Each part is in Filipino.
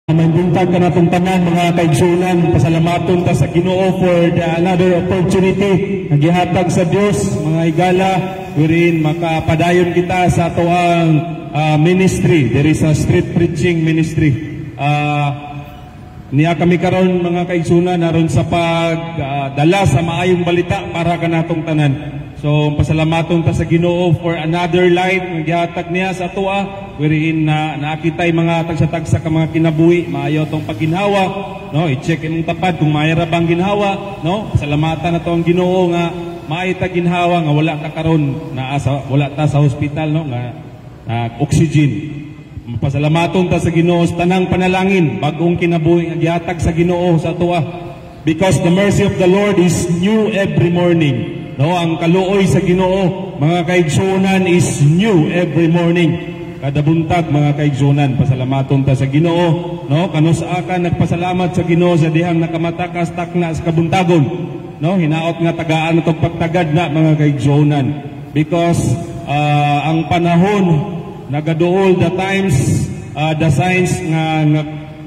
Buntag ka natong tanan mga kaigsunan, pasalamaton ta sa Ginoo for another opportunity nagihatag sa Dios mga higala wherein makapadayon kita sa atoang ministry. There is a street preaching ministry. Niya kami karon mga kaigsunan naron sa pagdala sa maayong balita para kanatong tanan. So pasalamaton ta sa Ginoo for another life nga gihatag niya sa atoa wherein nakitay mga tagsa-tagsa ka mga kinabuhi, maayo tong pagginhawa, no? I-check imong tapad kung mayra bang ginhawa, no? Salamatan na to ang Ginoo nga maay ta ginhawa nga wala ta karon wala ta sa hospital, no? Nga oxygen. Pasalamaton ta sa Ginoo sa tanang panalangin bagong kinabuhi nga gihatag sa Ginoo sa atoa. Because the mercy of the Lord is new every morning. No, ang kaluoy sa Ginoo mga kaigsunan is new every morning. Kada buntag mga kaigsunan, pasalamaton ta sa Ginoo, no? Kanusa ka nagpasalamat sa Ginoo sa dihang nakamatakas takna sa kabuntagon, no? Hinaot nga tagaan atong pagtagad na mga kaigsunan. Because ang panahon nagaduol the times, the signs nga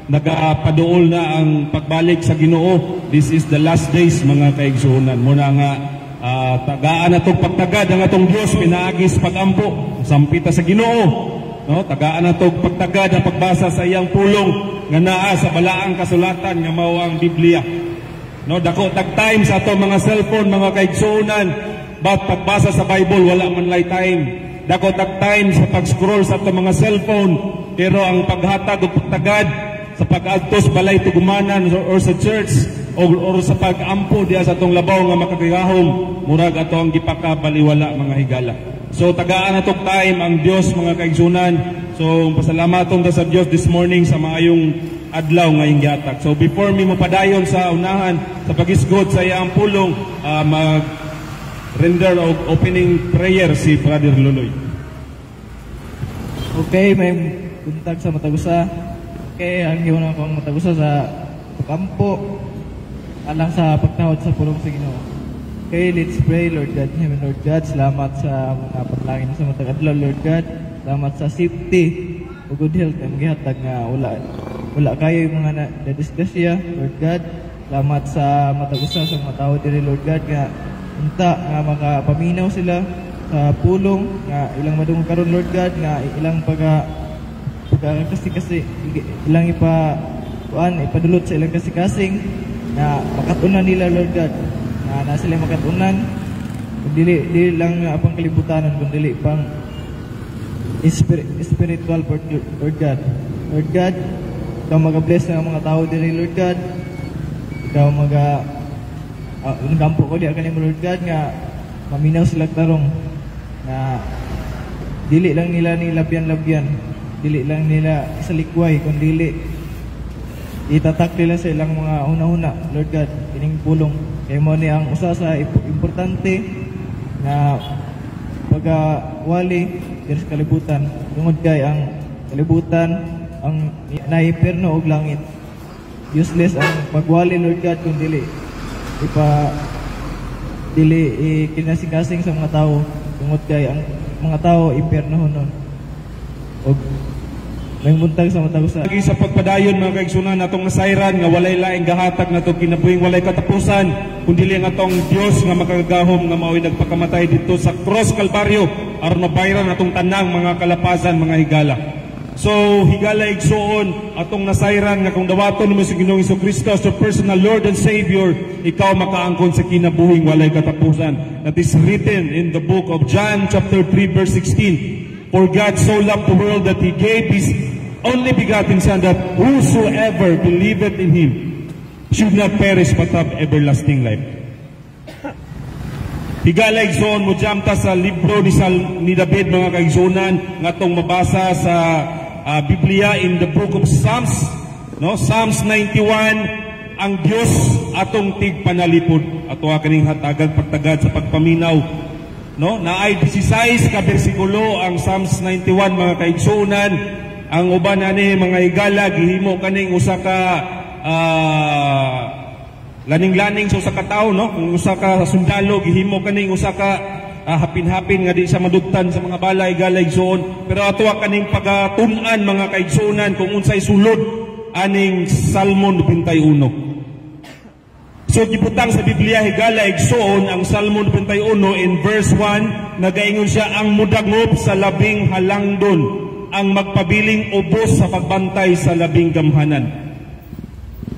nagapaduol na ang pagbalik sa Ginoo. This is the last days mga kaigsunan. Muna nga tagaan atong pagtagad ang atong Dios pinaagis pagampo sampita sa Ginoo, no? Tagaan atong pagtagad ang pagbasa sa iyang pulong nga naa sa balaang kasulatan nga mao ang Biblia, no? Dako tag time sa ato mga cellphone mga kaigsunan, but pagbasa sa Bible wala man lay time. Dako tag time sa pag-scroll sa ato mga cellphone, pero ang paghatag og pagtagad sa pag-adtos balay tugumanan or sa church or sa pag-ampo diya sa atong labaw nga makagahom, murag ato ang gipakabaliwala mga higala. So tagaan atong time ang Dios mga kaigsunan. So pasalamaton ta sa Dios this morning sa maayong adlaw ngayong gihatag. So before mi mapadayon sa unahan sa pag-isgot sa iyang pulong, mag-render og opening prayer si Brother Luloy. Okay, may buntag sa matagusa. Okay, ang hiyon akong matagusa sa pagkampo alang sa pagtawad sa pulong sa Ginoo. Okay, let's pray. Lord God, Heaven, Lord God, salamat sa mga panalangin sa matag adlaw, Lord God. Salamat sa safety o good health ang gihatag nga wala kayo yung mga na-disgrasya, Lord God. Salamat sa matagusa sa mga tao diri, Lord God, nga unta nga makapaminaw sila sa pulong nga ilang madungog karon, Lord God, nga ilang kasi ilang ipadulot sa ilang kasing na makatunan nila, Lord God, na sila makatunan dili lang apang kalibutanan kundi pang spiritual, Lord God. Lord God, ikaw mag-bless ng mga tao diri, Lord God. Ikaw nagkampo ko diya kanimo, Lord God, nga maminaw sila tarong na dili lang nila nilabyan-labyan, dili lang nila isalikway kundi itatak nila sa ilang mga una-una, Lord God, kining pulong. Kaya mo ni ang usa sa importante na pagawali sa kalibutan. Tungod kay ang kalibutan ang naiperno og langit. Useless ang pagwali, Lord God, kung dili kinasing-kasing sa mga tao. Tungod kay ang mga tao impernohon nun. Og may buntag sa matagusa. Lagi sa pagpadayon mga kaigsunan natong nasayran nga walay laing gahatag natong kinabuhing walay katapusan kundi ang atong Dios nga makagahom nga mao'y nagpakamatay dito sa Cross Calvario aron mabayran atong tanang mga kalapasan mga higala. So higala igsuon atong nasayran nga kung dawaton mo sa Ginoong Jesucristo as your personal Lord and Savior, ikaw makaangkon sa kinabuhing walay katapusan. That is written in the book of John chapter 3 verse 16. For God so loved the world that He gave His only begotten Son, that whosoever believeth in Him should not perish but have everlasting life. Higala igsoon mo jamta sa libro ni David mga kaigsunan nga tong mabasa sa Biblia in the book of Psalms, no? Psalms 91, ang Dios atong tigpanalipod ato kaning hatagag pagtagad sa pagpaminaw, no? Naay 16 ka bersikulo ang Psalms 91 mga kaigsunan. Ang uban ani mga higala gihimo kaning usa ka laning-laning sa usa ka tawo, no? Kung usa ka sundalo gihimo kaning usa ka hapin-hapin nga di siya madugtan sa mga balay galay igsoon. Pero ato kaning pagatun-an mga kaigsunan kung unsay sulod aning Salmo 91. So gibutang sa Biblia higala igsoon ang Salmo 91 in verse 1 nagaingon siya ang mudangop sa labing halangdon ang magpabiling ubos sa pagbantay sa labing gamhanan.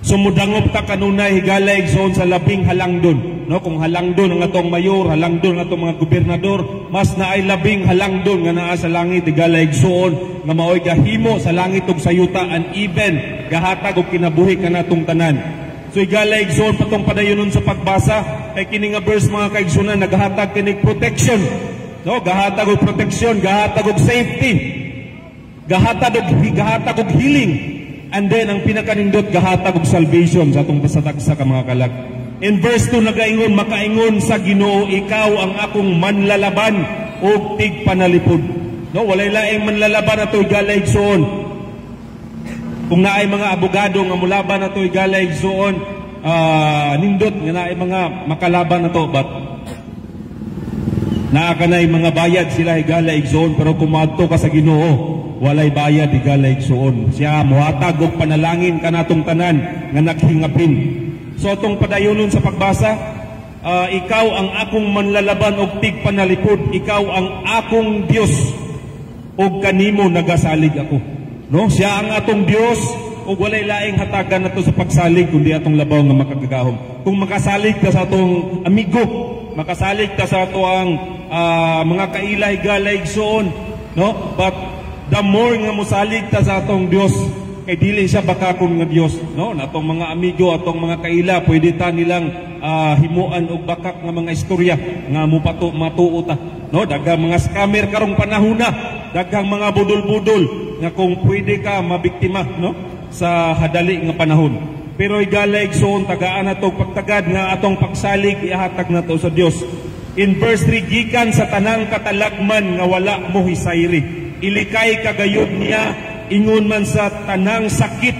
So mudangop ta kanunay higala igsoon sa labing halangdon, no? Kung halangdon ang atong mayor, halangdon ang atong mga gobernador, mas naay labing halangdon nga naa sa langit higala igsoon nga maoy gahimo sa langit ug sayuta and even gahatag og kinabuhi kanatong tanan. So igala igsoon patong padayonon sa pagbasa kay kini nga verse mga kaigsunan nagahatag kinig protection, no? Gahatag og protection, gahatag og safety, gahatag og healing, and then ang pinakanindot gahatag og salvation sa atong pasatagsa ka mga kalag. In verse 2 nagaingon makaingon sa Ginoo ikaw ang akong manlalaban og tigpanalipod, no? Walay laing manlalaban ato igala igsoon. Kung naay mga abogado nga mulaban na ito igalay igsoon, nindot nga naay mga makalaban na ito, but naakanay mga bayad sila igalay igsoon, pero kung maadto ka sa Ginoo, walay bayad igalay igsoon. Siya muhatag og panalangin kanatong tanan nga naghingapin. So atong padayonon sa pagbasa, ikaw ang akong manlalaban og tigpanalipod, ikaw ang akong Dios og kanimo nagasalig ako. No, siya ang atong Dios ug walay laing hatagan nato sa pagsalig kundi atong labaw nga makagagahom. Kung makasalig ta sa atong amigo, makasalig ta sa atoang mga kailay-galay igsoon, no? But the more nga mosalig ta sa atong Dios, kay dili siya bakakon nga Dios, no? Natong mga amigo, atong mga kaila, pwede ta nilang himuan og bakak nga mga istorya nga matuo ta, no? Daghang mga scammer karong panahona, daghang mga budol-budol nga kung pwede ka mabiktima, no? Sa hadali nga panahon. Pero igala igsoon tagaan nato pagtagad nga atong pagsalig ihatag nato sa Dios. In verse 3 gikan sa tanang katalagman nga wala mo hisayri, ilikay kagayod niya ingon man sa tanang sakit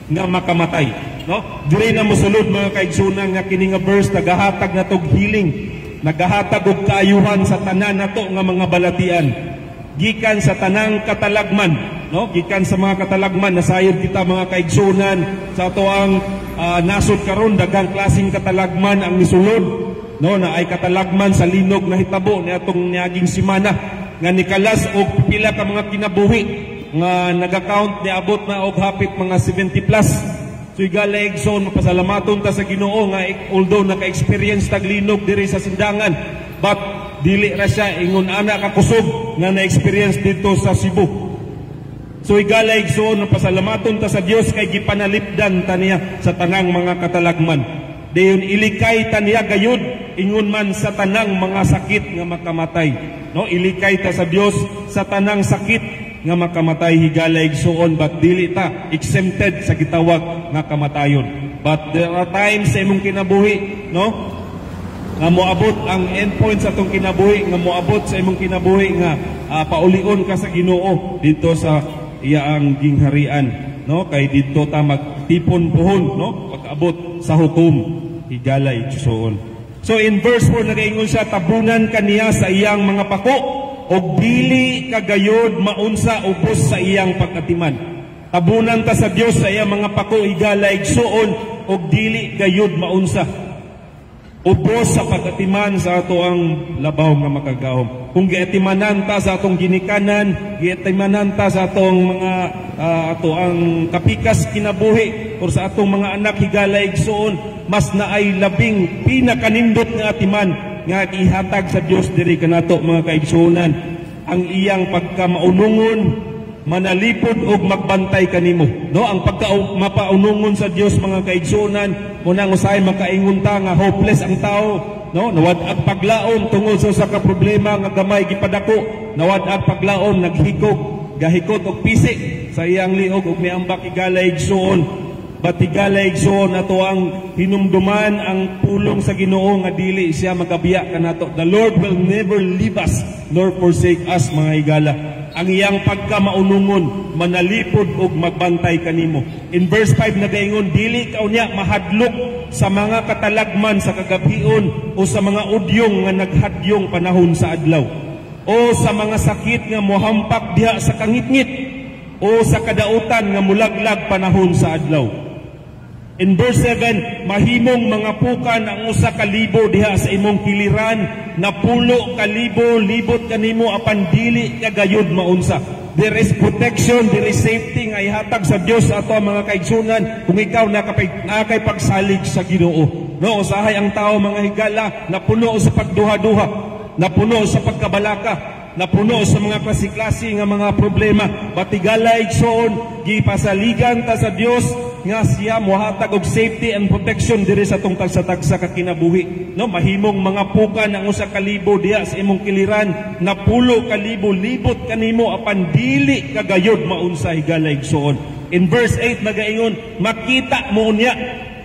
nga makamatay, no? Diri na mosulod mga kaigsunan nga kini nga verse nagahatag nato og healing, nagahatag og kaayuhan sa tanan nato nga mga balatian. Gikan sa tanang katalagman, no? Gikan sa mga katalagman nasayod kita mga kaigsunan sa ato ang nasod karon daghang klaseng katalagman ang misulod, no? Na ay katalagman sa linog na hitabo ni atong niaging semana nga nikalas og pila ka mga kinabuhi nga naga-count ni abot na og hapit mga 70 plus. So igala igsoon mapasalamaton ta sa Ginoo nga although naka-experience tag linog diri sa sindangan, but dili ra siya ingon ana ka kusog nga na-experience dito sa Cebu. So igala igsoon pasalamaton ta sa Dios kay gipanalipdan ta niya sa tanang mga katalagman. Dayon ilikay ta niya gayud ingon man sa tanang mga sakit nga makamatay, no? Ilikay ta sa Dios sa tanang sakit nga makamatay higala igsoon, but dili ta exempted sa gitawag nga kamatayon. But there are times sa imong kinabuhi, no? Nga moabot ang endpoint sa itong kinabuhi, nga moabot sa imong kinabuhi nga paulion ka sa Ginoo dito sa iyaang gingharian, no? Kay dito ta magtipon puhon, no? Pag-abot sa hukom higala igsoon. So in verse 4 nagaingon siya tabunan kaniya sa iyang mga pako og dili kagayod maunsa ubos sa iyang pagkatiman. Tabunan ta sa Dios sa iyang mga pako higala igsoon og dili gayud maunsa ubos sa pagatiman sa ato ang labaw nga makagahom. Kung giatimanan ta sa atong ginikanan, giatimanan ta sa atong mga ato ang kapikas kinabuhi or sa atong mga anak higala igsoon, mas naay labing pinakanindot nga atiman nga ihatag sa Dios diri kanato mga kaigsunan ang iyang pagkamaunungon, manalipod og magbantay kanimo, no? Ang pagka-mapaunungon sa Dios mga kaigsunan unang usahay makaingon ta nga hopeless ang tao, no? Nawad-ag paglaom tungod sa usa ka problema nga gamay gipadako, nawad-ag paglaom naghikog, gahikot og pisi sa iyang liog ug miambak igala igsoon. Batigala igsoon ato ang hinumduman ang pulong sa Ginoo nga dili siya magabiya kanato. The Lord will never leave us nor forsake us mga higala. Ang iyang pagkamaunungon, manalipod ug magbantay kanimo. In verse 5 nagaingon dili kaw niya mahadlok sa mga katalagman sa kagabion o sa mga udyong nga naghadyong panahon sa adlaw o sa mga sakit nga mohampak diha sa kangitngit o sa kadautan nga mulaglag panahon sa adlaw. In verse 7, mahimong mga pukan ang usa ka libo diha sa imong kiliran, napulo ka libo libot kanimo apan dili kagayod maunsa. There is protection, there is safety nga ihatag sa Dios sa ato mga kaigsunan kung ikaw nakay pagsalig sa Ginoo. No, usahay ang tao mga higala napuno sa pagduha-duha, napuno sa pagkabalaka, napuno sa mga klase-klase nga mga problema. Batigala igsoon, gipasaligan ta sa Dios nga siya mohatag og safety and protection diri sa tong tagsa-tagsa ka kinabuhi. No, mahimong mga pukan ang usa ka libo diha sa imong kiliran, napulo ka libo libot kanimo apan dili kagayod maunsa higala igsoon. In verse 8 nagaingon, makita mo unya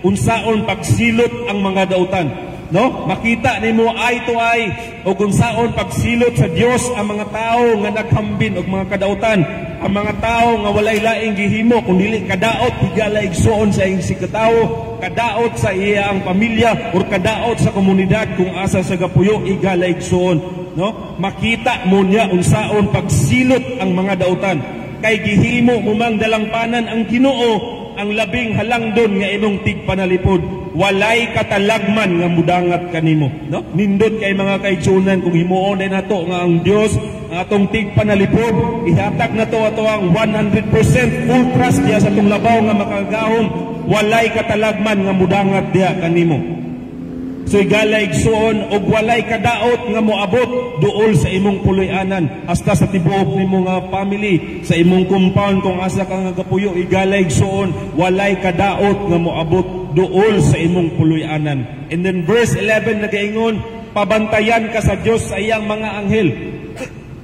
unsaon pagsilot ang mga dautan. No, makita nimo eye to eye o kung saon pagsilot sa Dios ang mga tao nga naghambin og mga kadautan, ang mga tao nga walay laing gihimo kundi kadaot higala igsoon sa iyang sikatawo, kadaot sa iyang pamilya or kadaot sa komunidad kung asa sa gapuyo higala igsoon. No, makita mo niya unsaon pagsilot ang mga dautan, kay gihimo mumang dalangpanan ang Ginoo ang labing halangdon nga imong tigpanalipod, walay katalagman nga mudangat kanimo. No? Nindot kay mga kaigsunan kung himuon ay nato nga ang Dios ang atong tigpanalipod, ihatag nato ato ang 100% full trust diya sa atong labaw nga makagahom, walay katalagman nga mudangat diha kanimo. So igala igsuon og walay kadaot nga moabot duol sa imong puloy-anan hasta sa tibuok nimo nga family, sa imong compound kung asa ka nga gapuyo, igala igsuon walay kadaot nga moabot duol sa imong puloy-anan. And then verse 11 nagaingon, pabantayan ka sa Dios sa iyang mga anghel.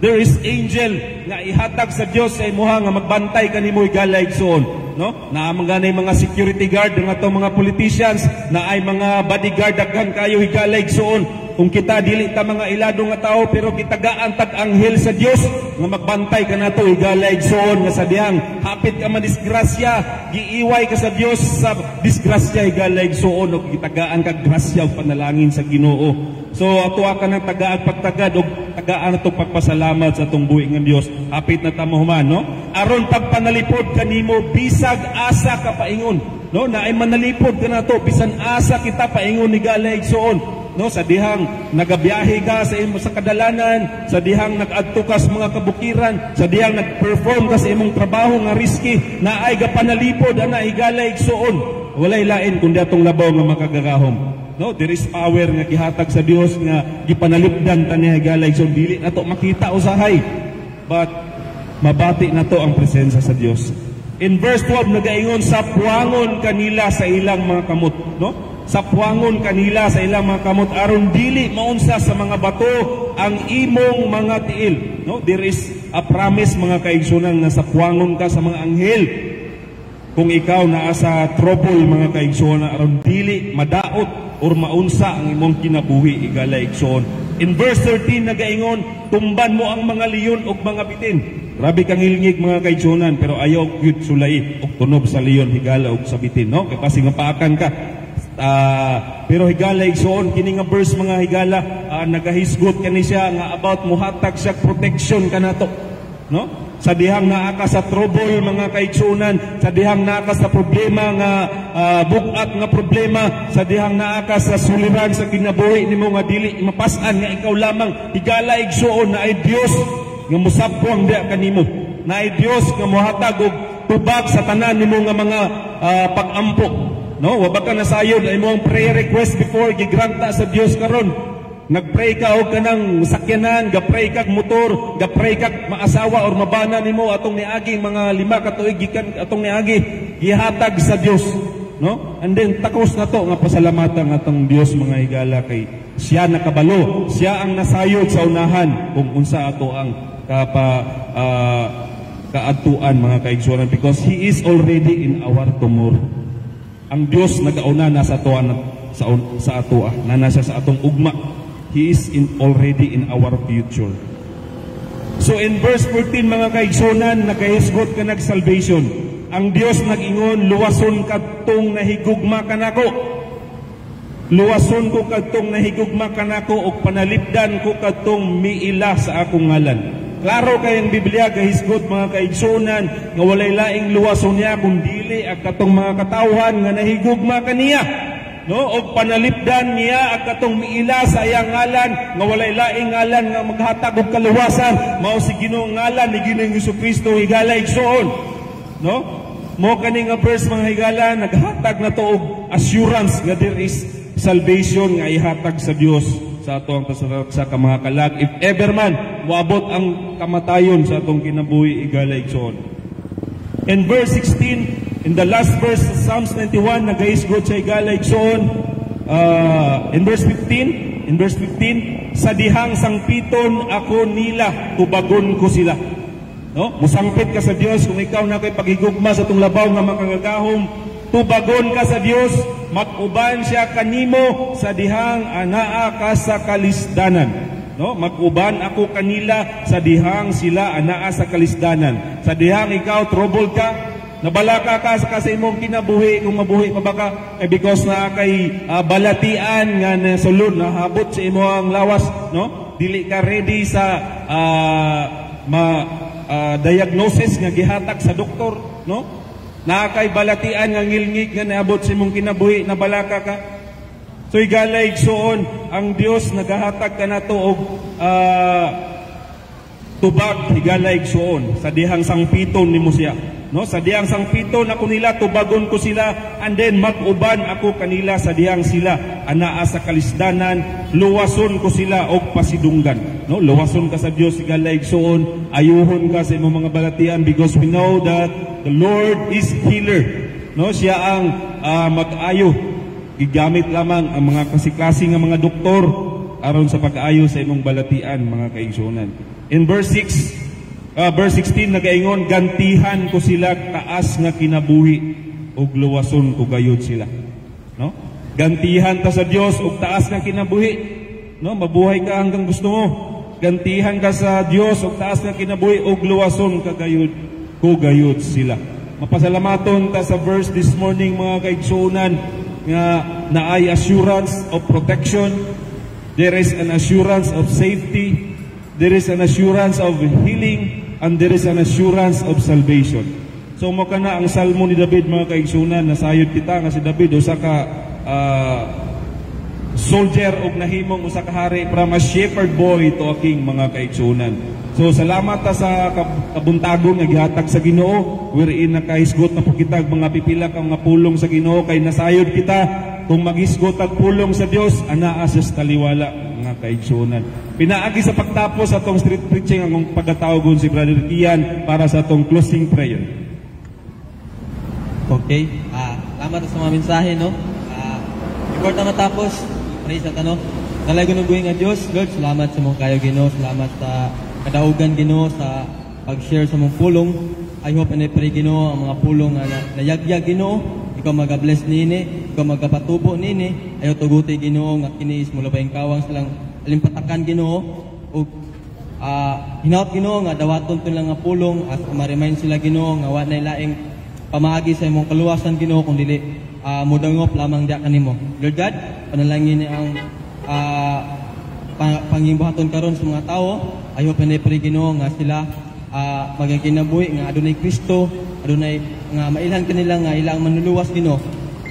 There is angel nga ihatag sa Dios sa imuha nga magbantay kanimo igala igsuon. No? Na mga security guard ng atong mga politicians, na ay mga bodyguard daghan kayo higala igsuon. Kung kita dili ta mga ilado nga tao pero kitagaan tag anghel sa Dios nga magbantay kanato higala igsuon nga sa dihang hapit ka madisgrasya, giiway ka sa Dios sa disgrasya higala igsuon ug kitagaan kag grasya ug panalangin sa Ginoo. So atuwa ka ng tagaag pagtagad ug tagaan atong pagpasalamat sa atong buhi nga Dios. Hapit na ta mahuman, no? Aron pagpanalipod kanimo bisag asa ka paingon, no? Na ay manalipod kanato bisan asa kita paingon ni higala igsuon. No, sa dihang nagabiyahe ka sa imo sa kadalanan, sa dihang nag-adto ka sa mga kabukiran, sa dihang nag-perform ka sa imong trabaho nga risky, na ay gapanalipod ana higala igsuon, walay lain kundi atong labaw nga makagagahom. No, there is power nga gihatag sa Dios nga gipanalipdan ta niya higala igsuon, dili nato makita usahay, but mabati nato ang presensya sa Dios. In verse 12 nagaingon, sa puangon kanila sa ilang mga kamot, no? Sapuangon kanila sa ilang mga kamot aron dili maunsa sa mga bato ang imong mga tiil. No, there is a promise mga kaigsunan na sapuangon ka sa mga anghel kung ikaw naa sa trouble mga kaigsunan aron dili madaot or maunsa ang imong kinabuhi igala igsuon. In verse 13 nagaingon, tumban mo ang mga leon ug mga bitin. Grabe kang hilingig mga kaigsunan pero ayaw gyud sulay og tunob sa leon higala ug sa bitin, no? Kay pasig mapaakan ka. Pero higala igsoon kini nga verse mga higala, nagahisgot kani siya nga about muhatag siya protection kanato, no? Sa dihang naa ka sa trouble mga kaigsunan, sa dihang naa ka sa problema nga bugat nga problema, sa dihang naa ka sa suliran sa kinabuhi nimo nga dili mapas-an nga ikaw lamang, higala igsoon na ay Dios nga musapwang diha kanimo, na ay Dios nga mohatag og tubag sa tanan nimo nga mga pag-ampo. No, wa ba ka nasayod ay mo ang prayer request before gigranta sa Dios karon. Nagpray ka og kanang sakyanan, gapray kag motor, gapray kag maasawa or mabana nimo atong niagi mga 5 ka tuig gikan atong niagi gihatag sa Dios, no? And then takos na to nga pasalamatan atong Dios mga higala kay siya nakabalo, siya ang nasayod sa unahan kung unsa ato ang kaadtuan mga kaigsunan because He is already in our tomorrow. Ang Dios nagauna na sa atoa sa atoa, na nasa sa atong ugma. He is already in our future. So in verse 14 mga kaigsunan, nakahisgot ka nag-salvation. Ang Dios nag-ingon, luwason kadtong nahigugma kanako. Luwason ko kadtong nahigugma kanako og panalipdan ko kadtong miila sa akong ngalan. klaro kayang Biblia gahisgot mga kaigsunan nga walay laing luwason niya kundili ang katong mga katawhan nga nahigugma kaniya. No, og panalipdan niya ang katong miila sa iyang ngalan nga walay laing ngalan nga maghatag og kaluwasan mao si Ginoo ngalan ni Ginoong Hesukristo higala igsoon. No? Mo kani nga verse mga higala naghatag na to og assurance nga there is salvation nga ihatag sa Dios sa atong sa mga kalag if ever man moabot ang kamatayon sa atong kinabuhi higala igsoon. In verse 16, in the last verse of Psalms 91, nagaisgot sa higala igsoon, in verse 15, sa dihang sangpiton ako nila, tubagon ko sila. No? Musangpit ka sa Dios kung ikaw na kay paghigugma sa itong labaw nga makagagahom, tubagon ka sa Dios, mag-uban siya kanimo sa dihang anaa ka sa kalisdanan. No, mag-uban ako kanila sa dihang sila anaa sa kalisdanan. Sa dihang ikaw troubled ka, nabalaka ka sa imong kinabuhi kung mabuhi pa baka because na kay balatian nga nasulod na habot sa imong lawas, no? Dili ka ready sa diagnosis nga gihatag sa doktor, no? Na kay balatian nga ngilngig nga naabot sa imong kinabuhi, nabalaka ka. So higala igsoon ang Dios nagahatag kanato og tubag higala igsoon sa dihang sangpiton nimo siya, no? Sa dihang sangpiton ako nila tubagon ko sila and then mag-uban ako kanila sa dihang sila anaa sa kalisdanan, luwason ko sila og pasidunggan, no? Luwason ka sa Dios higala igsoon, ayuhon ka sa imong mga balatian because we know that the Lord is healer, no? Siya ang mag-ayo. Gigamit lamang ang mga klase nga mga doktor aron sa pag-ayo sa imong balatian mga kaigsunan. In verse 16 nagaingon, gantihan ko sila taas nga kinabuhi ug luwason ko gayud sila. No? Gantihan ta sa Dios ug taas nga kinabuhi. No, mabuhay ka hanggang gusto mo. Gantihan ka sa Dios ug taas nga kinabuhi ug luwason ka gayud ko gayud sila. Mapasalamaton ta sa verse this morning mga kaigsunan nga naay assurance of protection, there is an assurance of safety, there is an assurance of healing, and there is an assurance of salvation. So mo kana ang salmo ni David mga kaigsunan, nasayod kita nga si David usa ka soldier og nahimong usa ka hari from a shepherd boy to a king mga kaigsunan. So salamat ta sa kabuntagon nga gihatag sa Ginoo, wherein nakahisgot na po kita mga pipila ka mga pulong sa Ginoo kay nasayod kita kung maghisgot ang pulong sa Dios anaa sa taliwala mga kaigsunan. Pinaagi sa pagtapos atong street preaching ang pagkatawgon si Brother Kian para sa atong closing prayer. Okay, salamat sa mga mensahe, no? Before na matapos, praise at nalay gunuguhin nga Diyos. Lord, salamat sa mga kayo Ginoo, salamat sa kadaugan Ginoo sa pag-share sa mong pulong. I hope and I pray Ginoo ang mga pulong na nayagyag Ginoo, ikaw mag-bless nini, ikaw magpatubo nini, ayo tuguti Ginoo nga kinis mula pa kawang silang alimpatakan Ginoo ug hinaot Ginoo nga dawaton to lang nga pulong as ma-remind sila Ginoo nga wa nay laing pamaagi sa imong kaluwasan Ginoo kun dili mudangop lamang dia kanimo. Lord God, panalangin ni ang pangimbuhaton karon sa mga tao. Ayo panay-pray Ginoo nga sila maging kinabuhi nga adunay Kristo, adunay nga mailhan kanila nga ilang manluluwas Ginoo.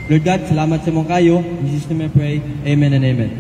Lord God, salamat sa imong kayo. In Jesus name I pray. Amen and amen.